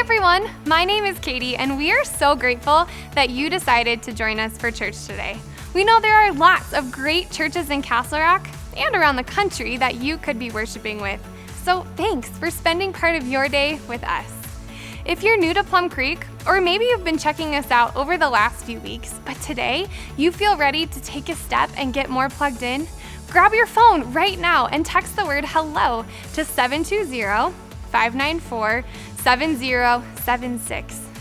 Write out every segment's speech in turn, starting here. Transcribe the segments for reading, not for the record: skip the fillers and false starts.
everyone, my name is Katie, and we are so grateful that you decided to join us for church today. We know there are lots of great churches in Castle Rock and around the country that you could be worshiping with. So thanks for spending part of your day with us. If you're new to Plum Creek, or maybe you've been checking us out over the last few weeks, but today you feel ready to take a step and get more plugged in, grab your phone right now and text the word HELLO to 720-594-7076.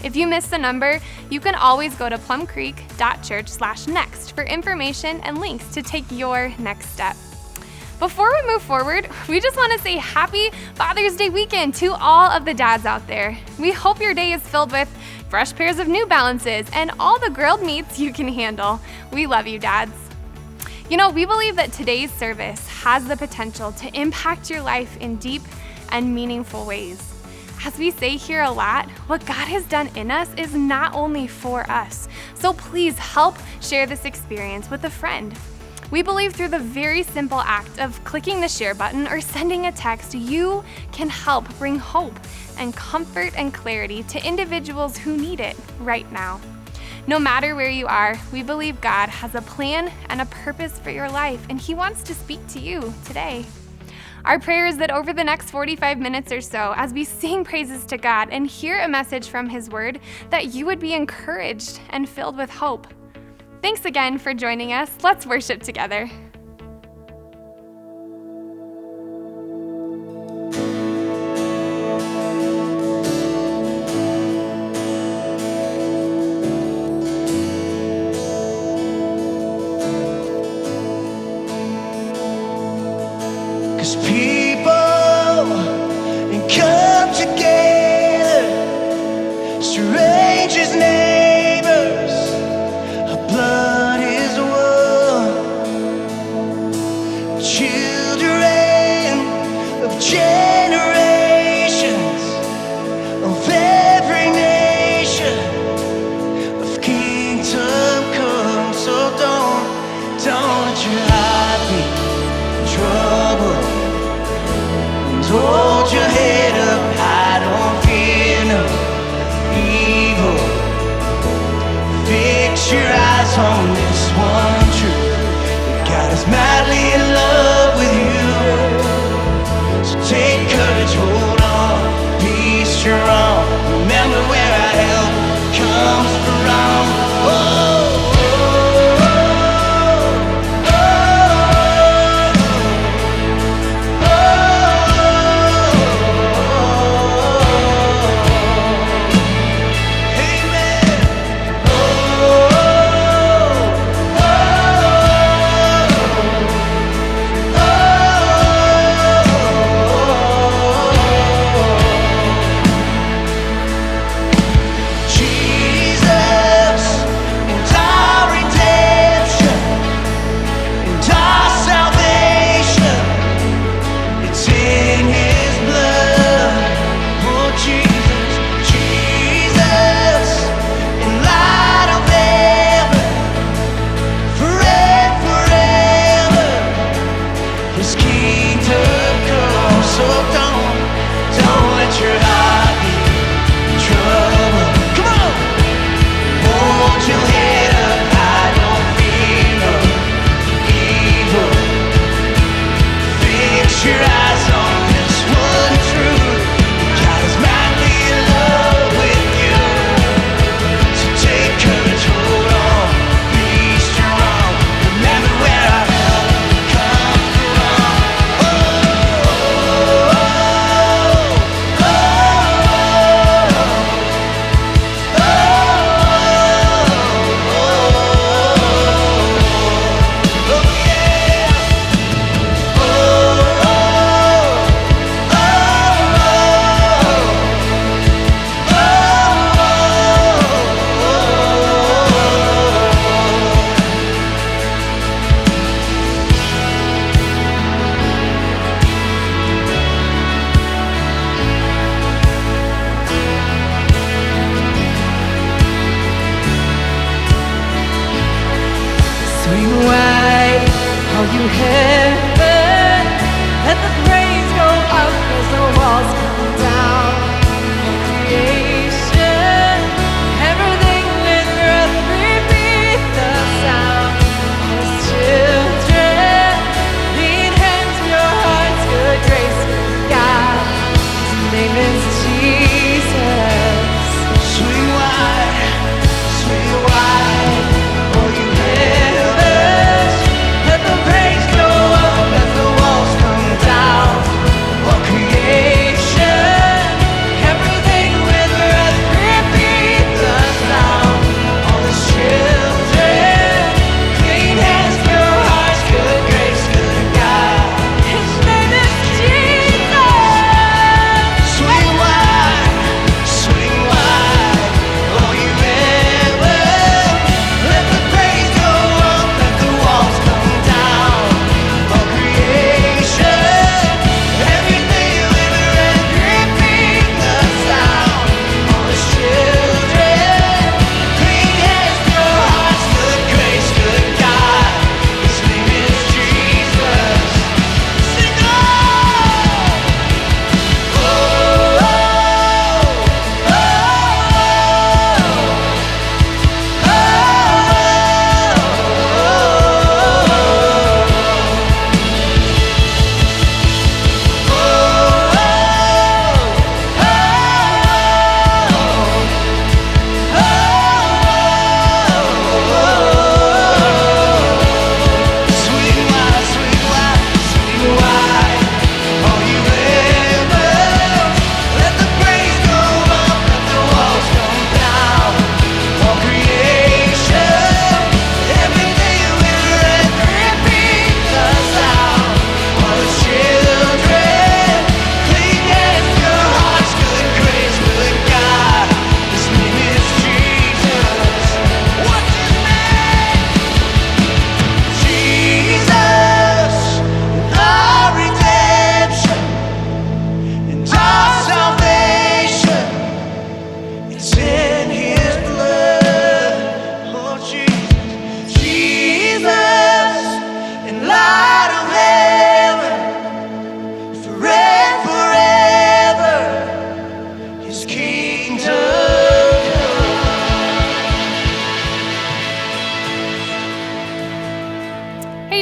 If you missed the number, you can always go to plumcreek.church/next for information and links to take your next step. Before we move forward, we just want to say happy Father's Day weekend to all of the dads out there. We hope your day is filled with fresh pairs of New Balances and all the grilled meats you can handle. We love you, dads. You know, we believe that today's service has the potential to impact your life in deep and meaningful ways. As we say here a lot, what God has done in us is not only for us. So please help share this experience with a friend. We believe through the very simple act of clicking the share button or sending a text, you can help bring hope and comfort and clarity to individuals who need it right now. No matter where you are, we believe God has a plan and a purpose for your life, and He wants to speak to you today. Our prayer is that over the next 45 minutes or so, as we sing praises to God and hear a message from His Word, that you would be encouraged and filled with hope. Thanks again for joining us. Let's worship together.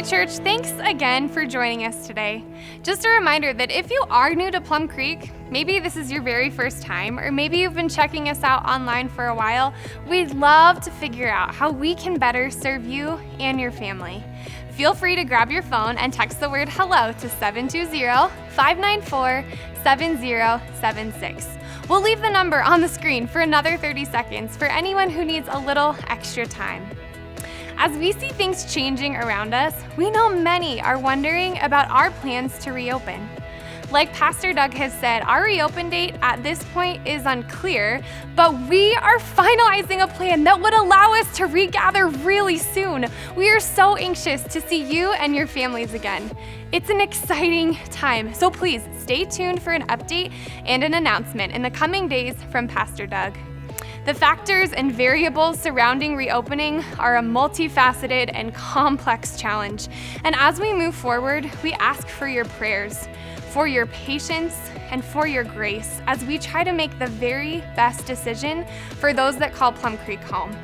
church, thanks again for joining us today. Just a reminder that if you are new to Plum Creek, maybe this is your very first time, or maybe you've been checking us out online for a while, we'd love to figure out how we can better serve you and your family. Feel free to grab your phone and text the word hello to 720-594-7076. We'll leave the number on the screen for another 30 seconds for anyone who needs a little extra time. As we see things changing around us, we know many are wondering about our plans to reopen. Like Pastor Doug has said, our reopen date at this point is unclear, but we are finalizing a plan that would allow us to regather really soon. We are so anxious to see you and your families again. It's an exciting time, so please stay tuned for an update and an announcement in the coming days from Pastor Doug. The factors and variables surrounding reopening are a multifaceted and complex challenge. And as we move forward, we ask for your prayers, for your patience, and for your grace as we try to make the very best decision for those that call Plum Creek home.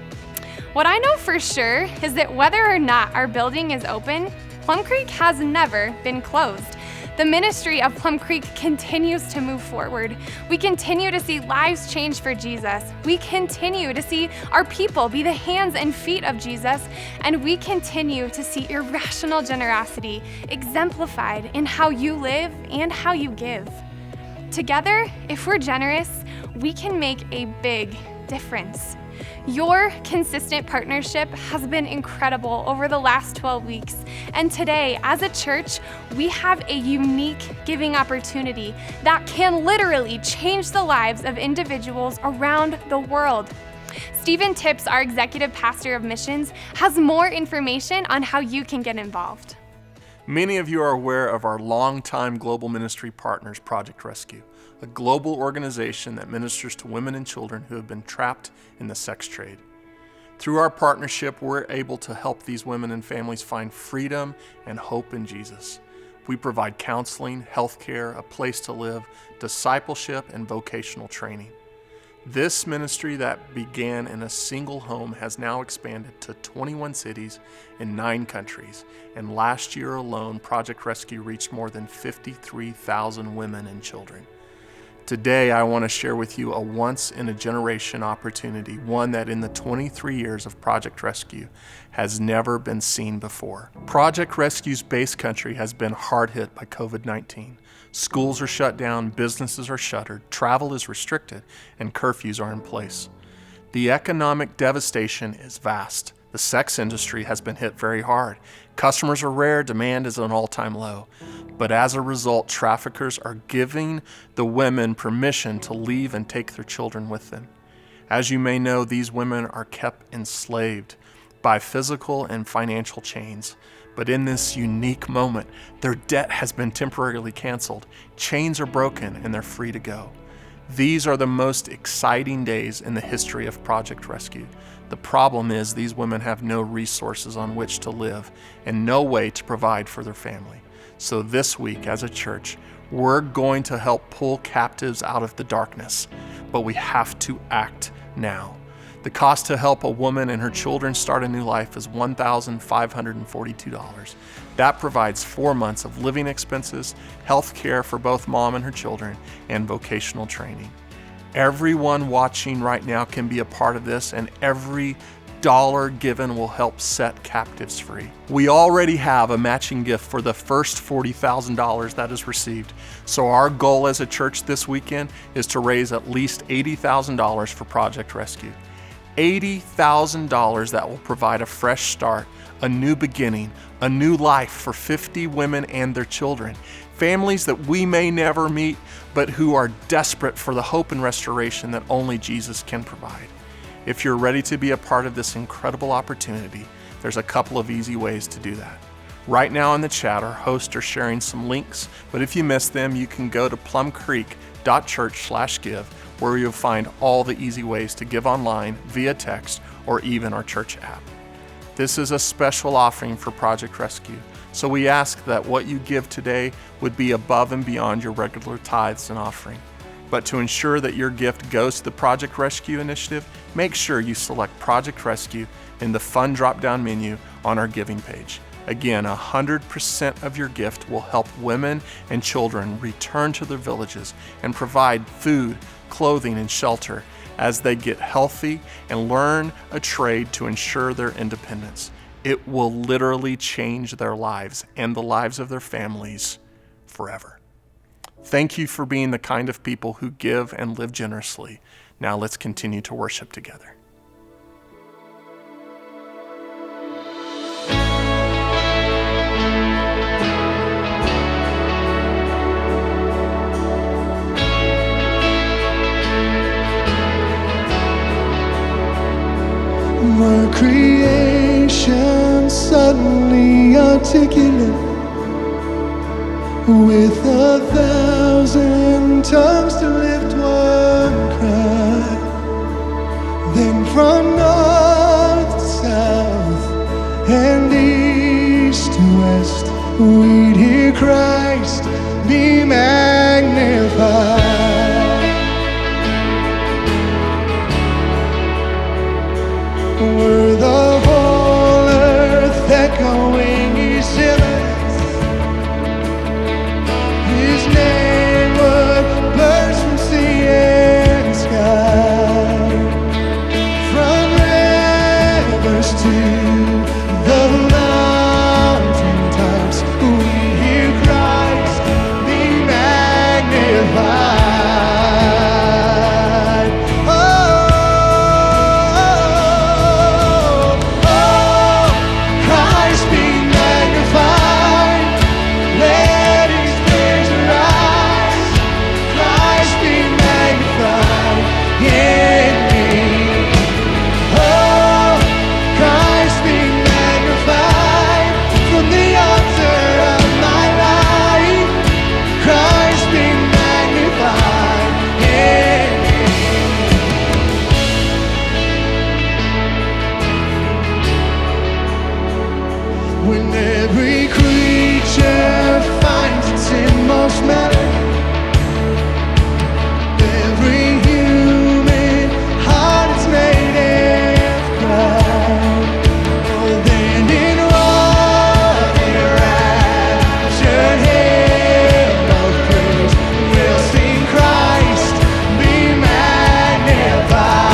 What I know for sure is that whether or not our building is open, Plum Creek has never been closed. The ministry of Plum Creek continues to move forward. We continue to see lives change for Jesus. We continue to see our people be the hands and feet of Jesus, and we continue to see irrational generosity exemplified in how you live and how you give. Together, if we're generous, we can make a big difference. Your consistent partnership has been incredible over the last 12 weeks. And today, as a church, we have a unique giving opportunity that can literally change the lives of individuals around the world. Stephen Tips, our executive pastor of missions, has more information on how you can get involved. Many of you are aware of our longtime global ministry partners, Project Rescue, a global organization that ministers to women and children who have been trapped in the sex trade. Through our partnership, we're able to help these women and families find freedom and hope in Jesus. We provide counseling, healthcare, a place to live, discipleship, and vocational training. This ministry that began in a single home has now expanded to 21 cities in 9 countries, and last year alone, Project Rescue reached more than 53,000 women and children. Today, I want to share with you a once-in-a-generation opportunity, one that in the 23 years of Project Rescue has never been seen before. Project Rescue's base country has been hard hit by COVID-19. Schools are shut down, businesses are shuttered, travel is restricted, and curfews are in place. The economic devastation is vast. The sex industry has been hit very hard. Customers are rare, demand is at an all-time low. But as a result, traffickers are giving the women permission to leave and take their children with them. As you may know, these women are kept enslaved by physical and financial chains. But in this unique moment, their debt has been temporarily canceled, chains are broken, and they're free to go. These are the most exciting days in the history of Project Rescue. The problem is these women have no resources on which to live and no way to provide for their family. So this week as a church, we're going to help pull captives out of the darkness, but we have to act now. The cost to help a woman and her children start a new life is $1,542. That provides 4 months of living expenses, health care for both mom and her children, and vocational training. Everyone watching right now can be a part of this, and every dollar given will help set captives free. We already have a matching gift for the first $40,000 that is received. So our goal as a church this weekend is to raise at least $80,000 for Project Rescue. $80,000 that will provide a fresh start, a new beginning, a new life for 50 women and their children. Families that we may never meet, but who are desperate for the hope and restoration that only Jesus can provide. If you're ready to be a part of this incredible opportunity, there's a couple of easy ways to do that. Right now in the chat, our hosts are sharing some links, but if you missed them, you can go to plumcreek.church/give, where you'll find all the easy ways to give online, via text, or even our church app. This is a special offering for Project Rescue, so we ask that what you give today would be above and beyond your regular tithes and offering. But to ensure that your gift goes to the Project Rescue initiative, make sure you select Project Rescue in the Fund drop-down menu on our giving page. Again, 100% of your gift will help women and children return to their villages and provide food, clothing, and shelter as they get healthy and learn a trade to ensure their independence. It will literally change their lives and the lives of their families forever. Thank you for being the kind of people who give and live generously. Now let's continue to worship together. My creation suddenly articulate with 1,000 tongues to lift one cry. Then from north to south and east to west, we'd hear Christ be magnified. Were the whole earth echoing His hymns, His name would burst from sea and sky. From rivers to the mountain tops, we hear Christ be magnified. When every creature finds its inmost matter, every human heart is made of God. Oh, then in one enraptured hymn of praise, we'll sing Christ be magnified.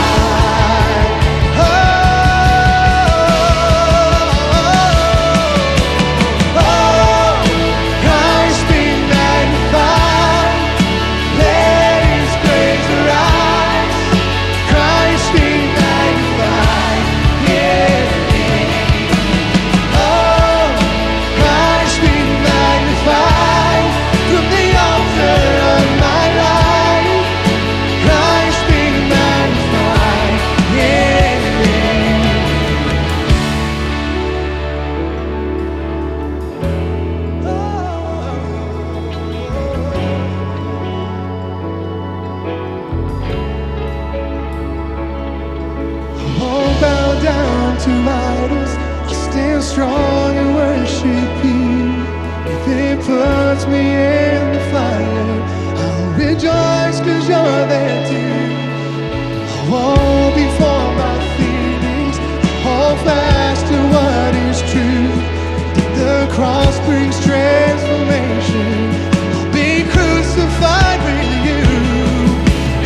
Down to idols, I stand strong and worship you. If it puts me in the fire, I'll rejoice 'cause you're there too. I won't be formed by feelings, hold fast to what is true. The cross brings transformation, I'll be crucified with you.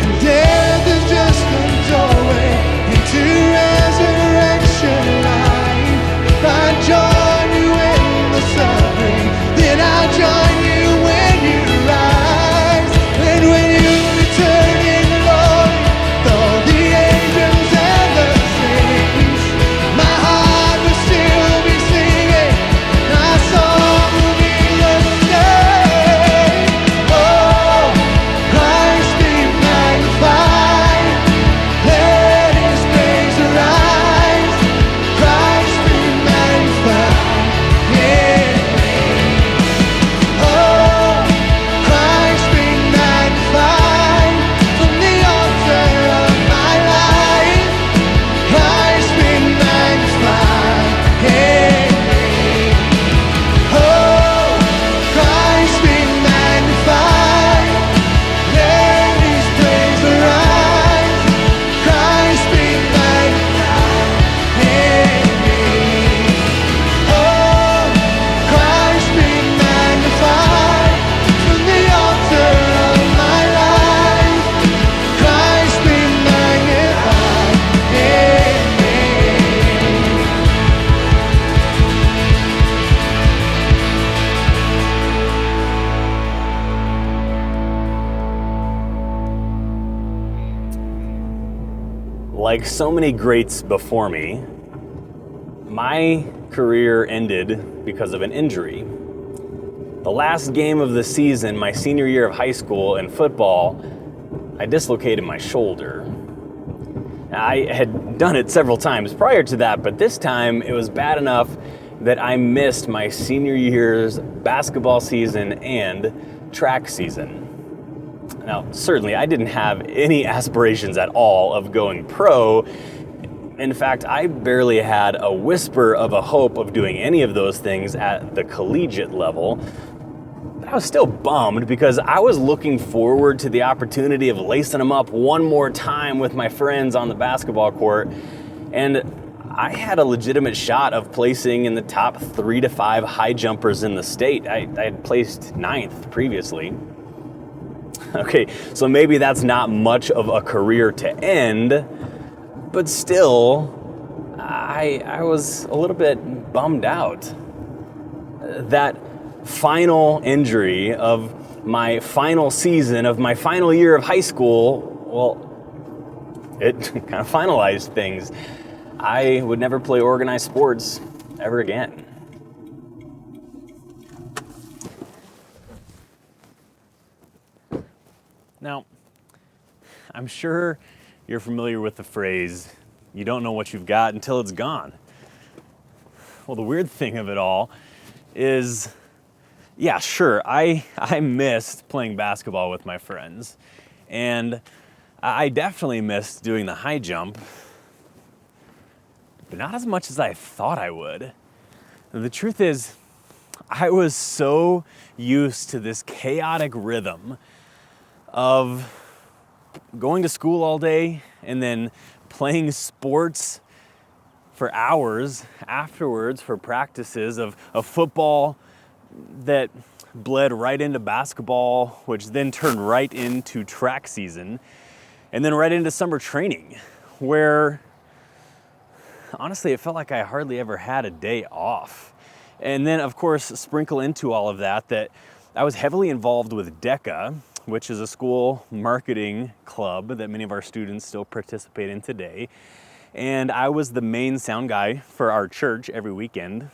And death is just a doorway into resurrection life. If I join you in the suffering, then I'll join you when you rise. And when you return in glory, with all the angels and the saints, my heart will still be singing, my song will be Like so many greats before me, my career ended because of an injury. The last game of the season, my senior year of high school in football, I dislocated my shoulder. I had done it several times prior to that, but this time it was bad enough that I missed my senior year's basketball season and track season. Now, certainly I didn't have any aspirations at all of going pro. In fact, I barely had a whisper of a hope of doing any of those things at the collegiate level. But I was still bummed because I was looking forward to the opportunity of lacing them up one more time with my friends on the basketball court. And I had a legitimate shot of placing in the top 3 to 5 high jumpers in the state. I had placed 9th previously. Okay, so maybe that's not much of a career to end, but still, I was a little bit bummed out. That final injury of my final season, of my final year of high school, well, it kind of finalized things. I would never play organized sports ever again. Now, I'm sure you're familiar with the phrase, you don't know what you've got until it's gone. Well, the weird thing of it all is, yeah, sure, I missed playing basketball with my friends, and I definitely missed doing the high jump, but not as much as I thought I would. And the truth is, I was so used to this chaotic rhythm of going to school all day and then playing sports for hours afterwards for practices of football that bled right into basketball, which then turned right into track season, and then right into summer training, where honestly it felt like I hardly ever had a day off. And then of course sprinkle into all of that I was heavily involved with DECA, which is a school marketing club that many of our students still participate in today. And I was the main sound guy for our church every weekend.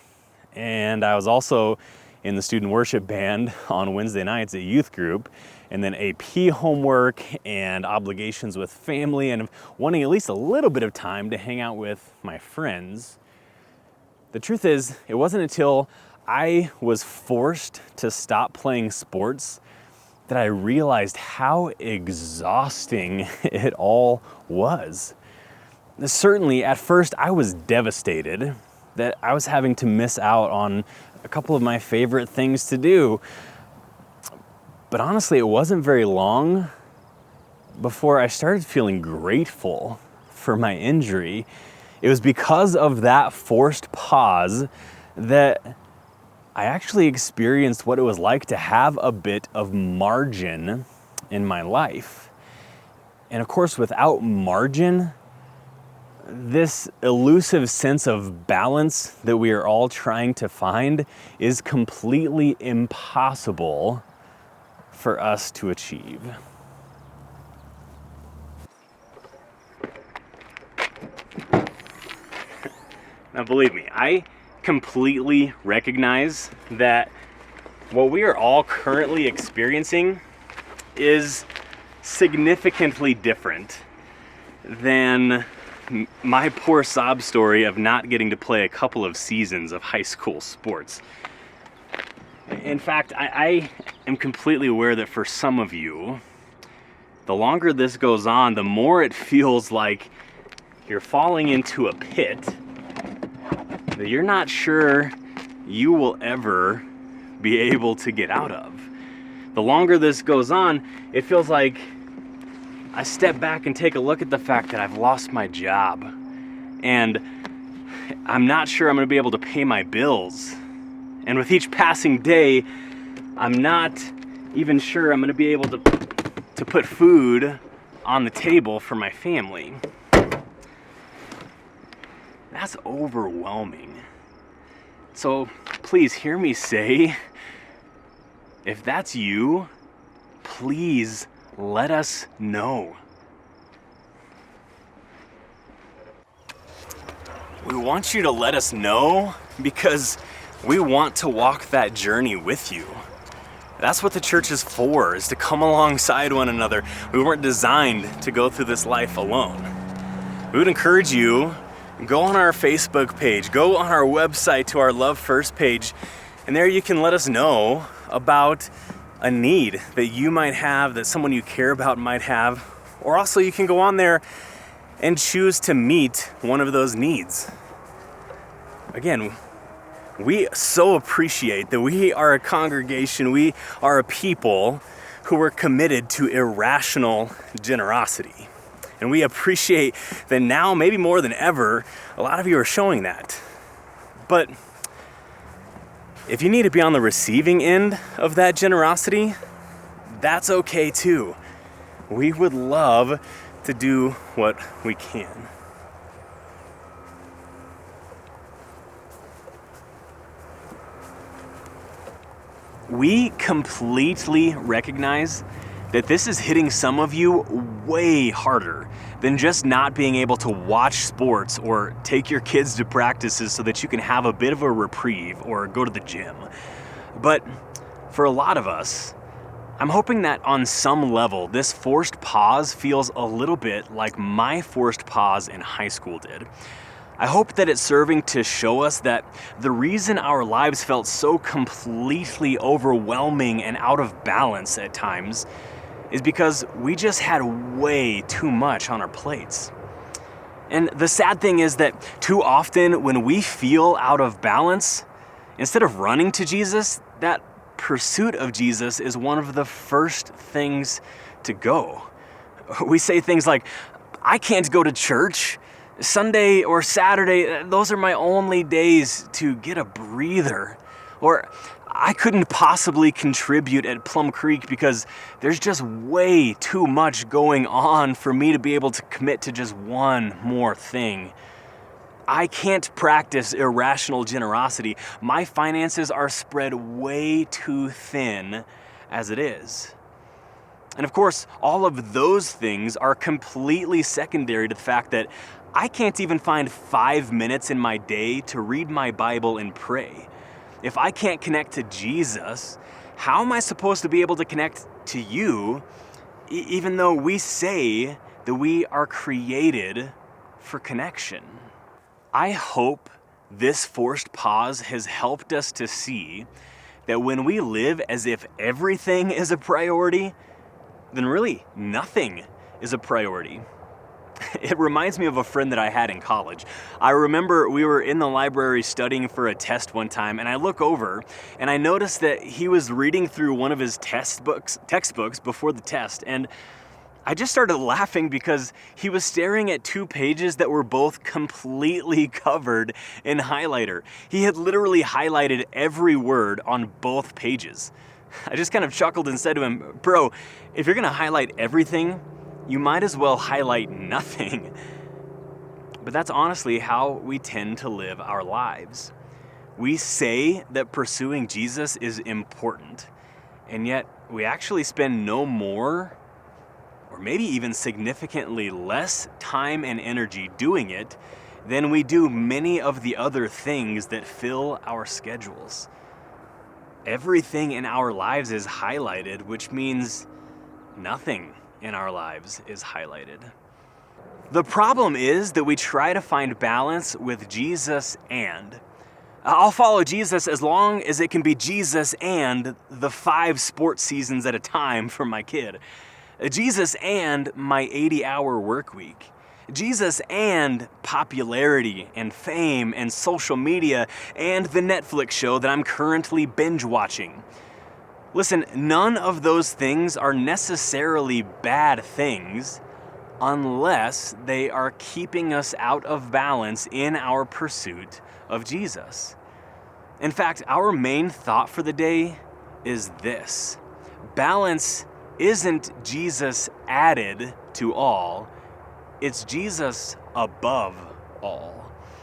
And I was also in the student worship band on Wednesday nights at youth group, and then AP homework and obligations with family, and wanting at least a little bit of time to hang out with my friends. The truth is, it wasn't until I was forced to stop playing sports that I realized how exhausting it all was. Certainly, at first, I was devastated that I was having to miss out on a couple of my favorite things to do. But honestly, it wasn't very long before I started feeling grateful for my injury. It was because of that forced pause that I actually experienced what it was like to have a bit of margin in my life. And of course, without margin, this elusive sense of balance that we are all trying to find is completely impossible for us to achieve. Now, believe me, I completely recognize that what we are all currently experiencing is significantly different than my poor sob story of not getting to play a couple of seasons of high school sports. In fact, I am completely aware that for some of you, the longer this goes on, the more it feels like you're falling into a pit that you're not sure you will ever be able to get out of. The longer this goes on, it feels like I step back and take a look at the fact that I've lost my job, and I'm not sure I'm going to be able to pay my bills. And with each passing day, I'm not even sure I'm going to be able to put food on the table for my family. That's overwhelming. So please hear me say, if that's you, please let us know. we want you to let us know because we want to walk that journey with you. That's what the church is for, is to come alongside one another. We weren't designed to go through this life alone. We would encourage you, go on our Facebook page, go on our website to our Love First page, and there you can let us know about a need that you might have, that someone you care about might have, or also you can go on there and choose to meet one of those needs. Again, we so appreciate that we are a congregation, we are a people who are committed to irrational generosity. And we appreciate that now, maybe more than ever, a lot of you are showing that. But if you need to be on the receiving end of that generosity, that's okay too. We would love to do what we can. We completely recognize that this is hitting some of you way harder than just not being able to watch sports or take your kids to practices so that you can have a bit of a reprieve or go to the gym. But for a lot of us, I'm hoping that on some level, this forced pause feels a little bit like my forced pause in high school did. I hope that it's serving to show us that the reason our lives felt so completely overwhelming and out of balance at times is because we just had way too much on our plates. And the sad thing is that too often when we feel out of balance, instead of running to Jesus, that pursuit of Jesus is one of the first things to go. We say things like, I can't go to church. Sunday or Saturday, those are my only days to get a breather. Or I couldn't possibly contribute at Plum Creek because there's just way too much going on for me to be able to commit to just one more thing. I can't practice irrational generosity. My finances are spread way too thin as it is. And of course, all of those things are completely secondary to the fact that I can't even find 5 minutes in my day to read my Bible and pray. If I can't connect to Jesus, how am I supposed to be able to connect to you, even though we say that we are created for connection? I hope this forced pause has helped us to see that when we live as if everything is a priority, then really nothing is a priority. It reminds me of a friend that I had in college. I remember we were in the library studying for a test one time, and I look over and I noticed that he was reading through one of his textbooks before the test, and I just started laughing because he was staring at 2 pages that were both completely covered in highlighter. He had literally highlighted every word on both pages. I just kind of chuckled and said to him, bro, if you're gonna highlight everything, you might as well highlight nothing. But that's honestly how we tend to live our lives. We say that pursuing Jesus is important, and yet we actually spend no more, or maybe even significantly less time and energy doing it than we do many of the other things that fill our schedules. Everything in our lives is highlighted, which means nothing in our lives is highlighted. The problem is that we try to find balance with Jesus and. I'll follow Jesus as long as it can be Jesus and the 5 sports seasons at a time for my kid. Jesus and my 80-hour work week. Jesus and popularity and fame and social media and the Netflix show that I'm currently binge watching. Listen, none of those things are necessarily bad things unless they are keeping us out of balance in our pursuit of Jesus. In fact, our main thought for the day is this: balance isn't Jesus added to all, it's Jesus above all.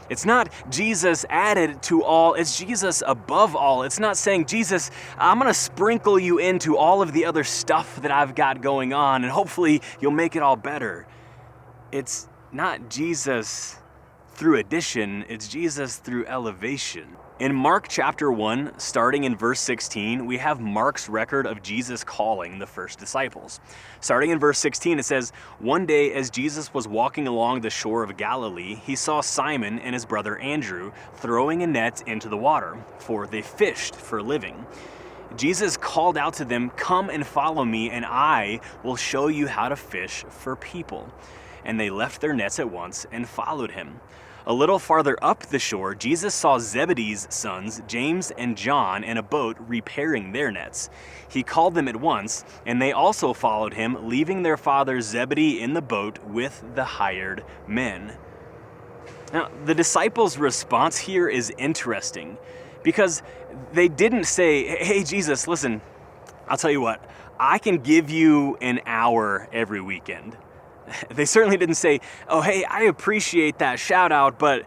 It's not Jesus added to all, it's Jesus above all. It's not saying, Jesus, I'm gonna sprinkle you into all of the other stuff that I've got going on and hopefully you'll make it all better. It's not Jesus through addition, it's Jesus through elevation. In Mark chapter 1, starting in verse 16, we have Mark's record of Jesus calling the first disciples. Starting in verse 16, it says, "One day as Jesus was walking along the shore of Galilee, he saw Simon and his brother Andrew throwing a net into the water, for they fished for a living. Jesus called out to them, 'Come and follow me, and I will show you how to fish for people.' And they left their nets at once and followed him. A little farther up the shore, Jesus saw Zebedee's sons, James and John, in a boat repairing their nets. He called them at once, and they also followed him, leaving their father Zebedee in the boat with the hired men." Now, the disciples' response here is interesting because they didn't say, "Hey, Jesus, listen, I'll tell you what, I can give you an hour every weekend." They certainly didn't say, "Oh, hey, I appreciate that shout out, but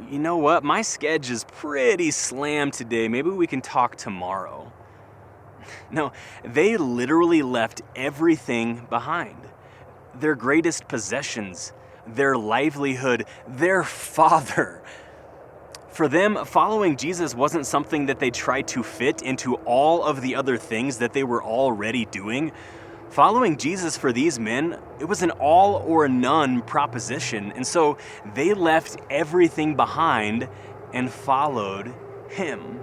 you know what? My schedule is pretty slammed today. Maybe we can talk tomorrow." No, they literally left everything behind. Their greatest possessions, their livelihood, their father. For them, following Jesus wasn't something that they tried to fit into all of the other things that they were already doing. Following Jesus for these men, it was an all or none proposition, and so they left everything behind and followed him.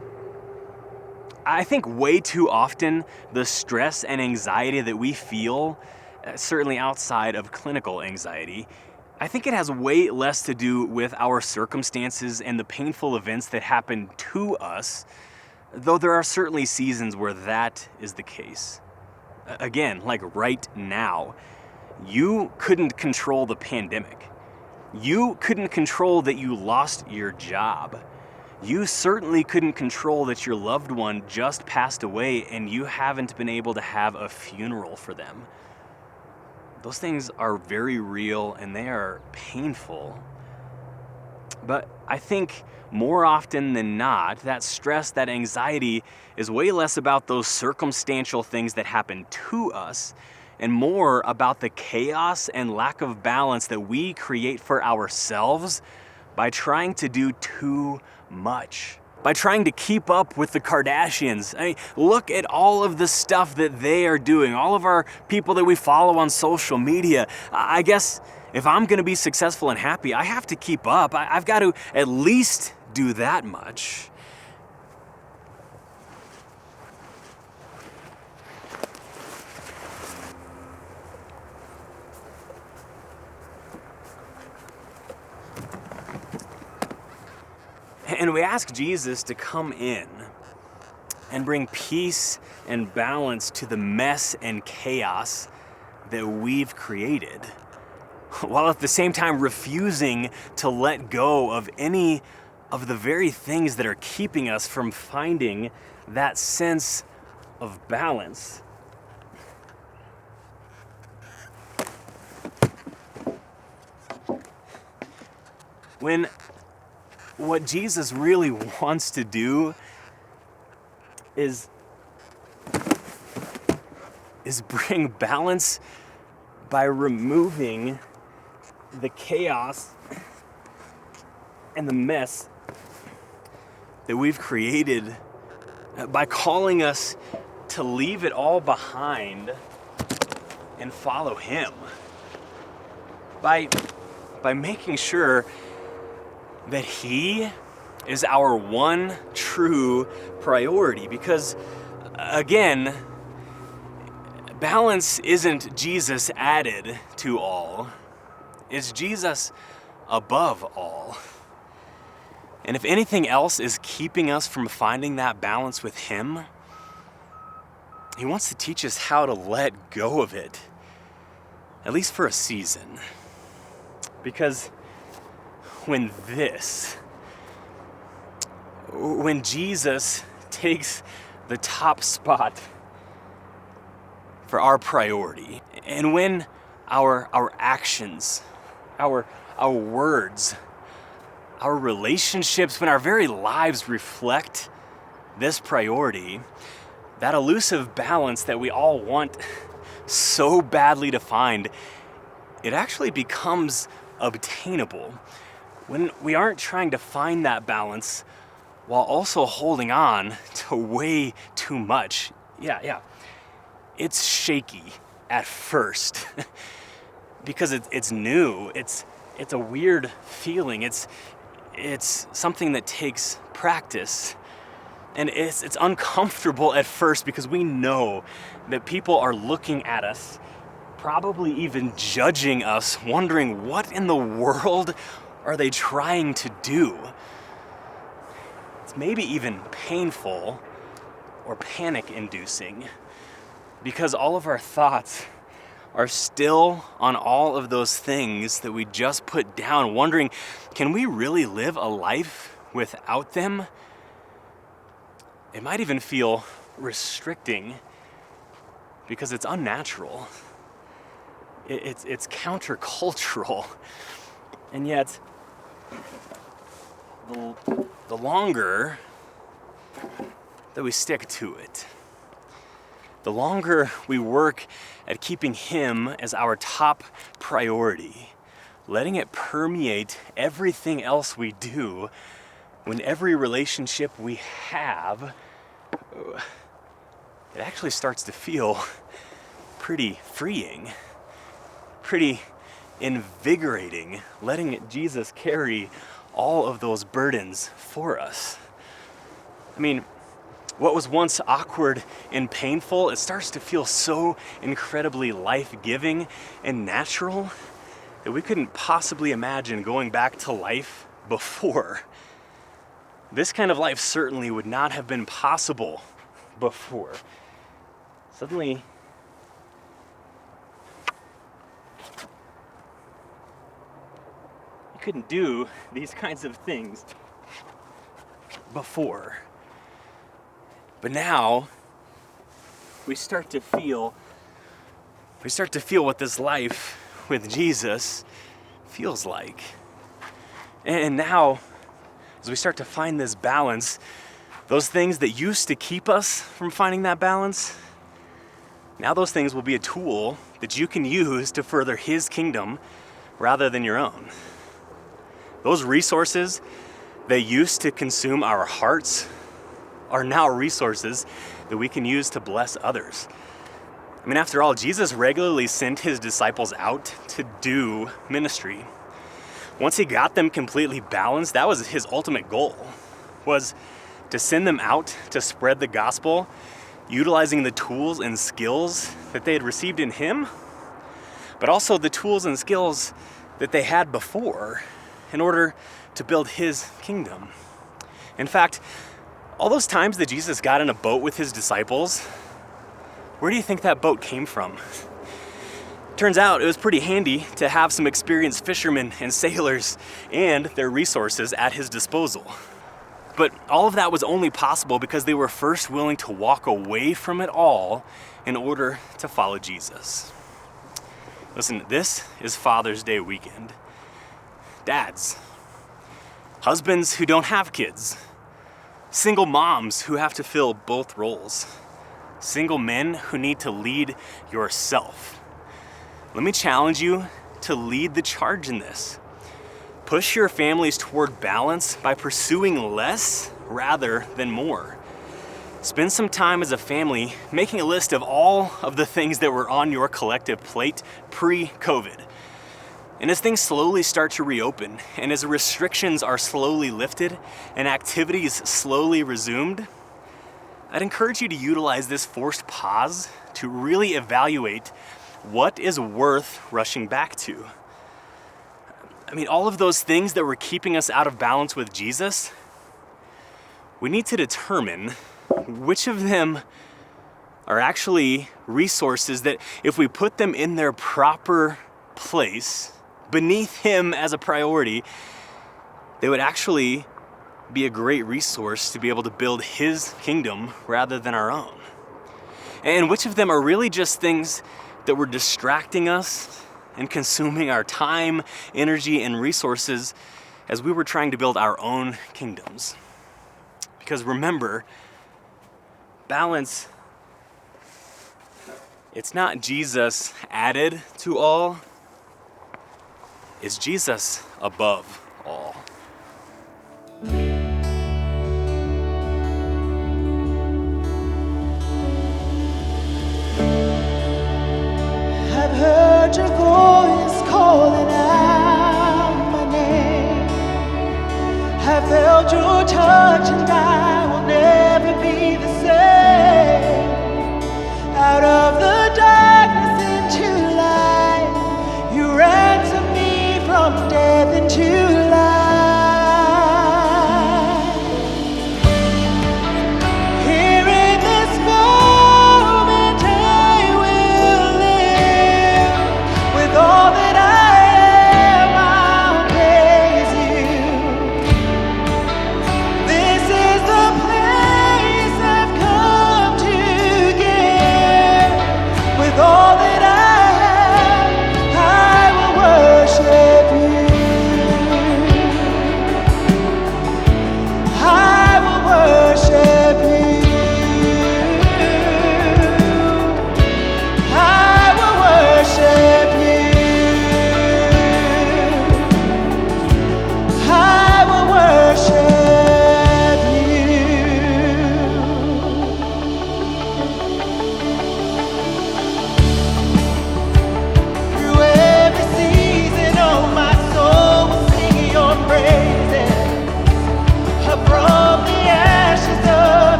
I think way too often the stress and anxiety that we feel, certainly outside of clinical anxiety, I think it has way less to do with our circumstances and the painful events that happen to us, though there are certainly seasons where that is the case. Again, like right now, you couldn't control the pandemic. You couldn't control that you lost your job. You certainly couldn't control that your loved one just passed away and you haven't been able to have a funeral for them. Those things are very real and they are painful. But I think more often than not, that stress, that anxiety is way less about those circumstantial things that happen to us and more about the chaos and lack of balance that we create for ourselves by trying to do too much. By trying to keep up with the Kardashians. I mean, look at all of the stuff that they are doing, all of our people that we follow on social media. I guess if I'm going to be successful and happy, I have to keep up. I've got to at least do that much. And we ask Jesus to come in and bring peace and balance to the mess and chaos that we've created, while at the same time refusing to let go of any of the very things that are keeping us from finding that sense of balance. When what Jesus really wants to do is bring balance by removing the chaos and the mess that we've created, by calling us to leave it all behind and follow him, by making sure that he is our one true priority. Because again, balance isn't Jesus added to all, it's Jesus above all. And if anything else is keeping us from finding that balance with him, he wants to teach us how to let go of it, at least for a season. Because when Jesus takes the top spot for our priority, and when our actions, our words, our relationships, when our very lives reflect this priority, that elusive balance that we all want so badly to find, it actually becomes obtainable. when we aren't trying to find that balance while also holding on to way too much. Yeah. It's shaky at first because it's new. It's a weird feeling. It's something that takes practice. And it's uncomfortable at first because we know that people are looking at us, probably even judging us, wondering what in the world are they trying to do? It's maybe even painful or panic-inducing because all of our thoughts are still on all of those things that we just put down, wondering, can we really live a life without them? It might even feel restricting because it's unnatural. It's countercultural. And yet, the longer that we stick to it, the longer we work at keeping Him as our top priority, letting it permeate everything else we do, when every relationship we have, it actually starts to feel pretty freeing, pretty invigorating, letting Jesus carry all of those burdens for us. I mean, what was once awkward and painful, it starts to feel so incredibly life-giving and natural that we couldn't possibly imagine going back to life before. This kind of life certainly would not have been possible before. Suddenly, you couldn't do these kinds of things before. But now, we start to feel what this life with Jesus feels like. And now, as we start to find this balance, those things that used to keep us from finding that balance, now those things will be a tool that you can use to further His kingdom rather than your own. Those resources that used to consume our hearts are now resources that we can use to bless others. I mean, after all, Jesus regularly sent His disciples out to do ministry. Once He got them completely balanced, that was His ultimate goal, was to send them out to spread the gospel, utilizing the tools and skills that they had received in Him, but also the tools and skills that they had before in order to build His kingdom. In fact, all those times that Jesus got in a boat with His disciples, where do you think that boat came from? Turns out it was pretty handy to have some experienced fishermen and sailors and their resources at His disposal. But all of that was only possible because they were first willing to walk away from it all in order to follow Jesus. Listen, this is Father's Day weekend. Dads, husbands who don't have kids, single moms who have to fill both roles, single men who need to lead yourself. Let me challenge you to lead the charge in this. Push your families toward balance by pursuing less rather than more. Spend some time as a family making a list of all of the things that were on your collective plate pre-COVID. And as things slowly start to reopen, and as restrictions are slowly lifted and activities slowly resumed, I'd encourage you to utilize this forced pause to really evaluate what is worth rushing back to. I mean, all of those things that were keeping us out of balance with Jesus, we need to determine which of them are actually resources that if we put them in their proper place, beneath Him as a priority, they would actually be a great resource to be able to build His kingdom rather than our own. And which of them are really just things that were distracting us and consuming our time, energy, and resources as we were trying to build our own kingdoms. Because remember, balance, it's not Jesus added to all, it's Jesus above all.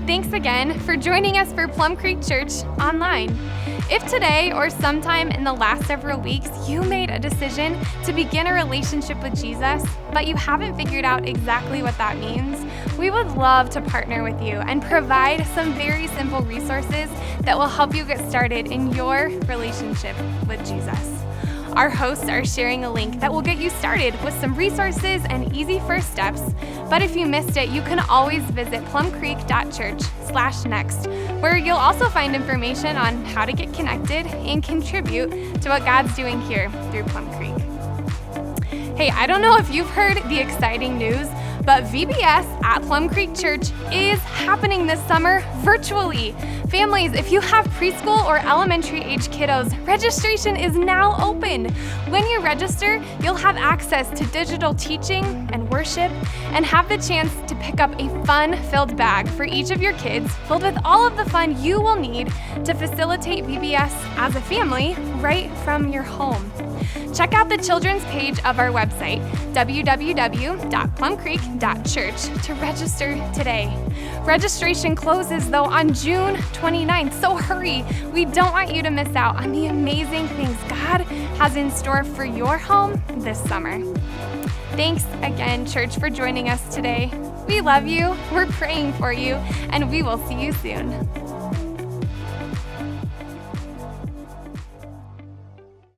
Thanks again for joining us for Plum Creek Church Online. If today or sometime in the last several weeks you made a decision to begin a relationship with Jesus, but you haven't figured out exactly what that means, we would love to partner with you and provide some very simple resources that will help you get started in your relationship with Jesus. Our hosts are sharing a link that will get you started with some resources and easy first steps. But if you missed it, you can always visit plumcreek.church/next, where you'll also find information on how to get connected and contribute to what God's doing here through Plum Creek. Hey, I don't know if you've heard the exciting news, but VBS at Plum Creek Church is happening this summer virtually. Families, if you have preschool or elementary age kiddos, registration is now open. When you register, you'll have access to digital teaching and worship and have the chance to pick up a fun-filled bag for each of your kids filled with all of the fun you will need to facilitate VBS as a family right from your home. Check out the children's page of our website, www.plumcreek.church, to register today. Registration closes, though, on June 29th, so hurry. We don't want you to miss out on the amazing things God has in store for your home this summer. Thanks again, church, for joining us today. We love you, we're praying for you, and we will see you soon.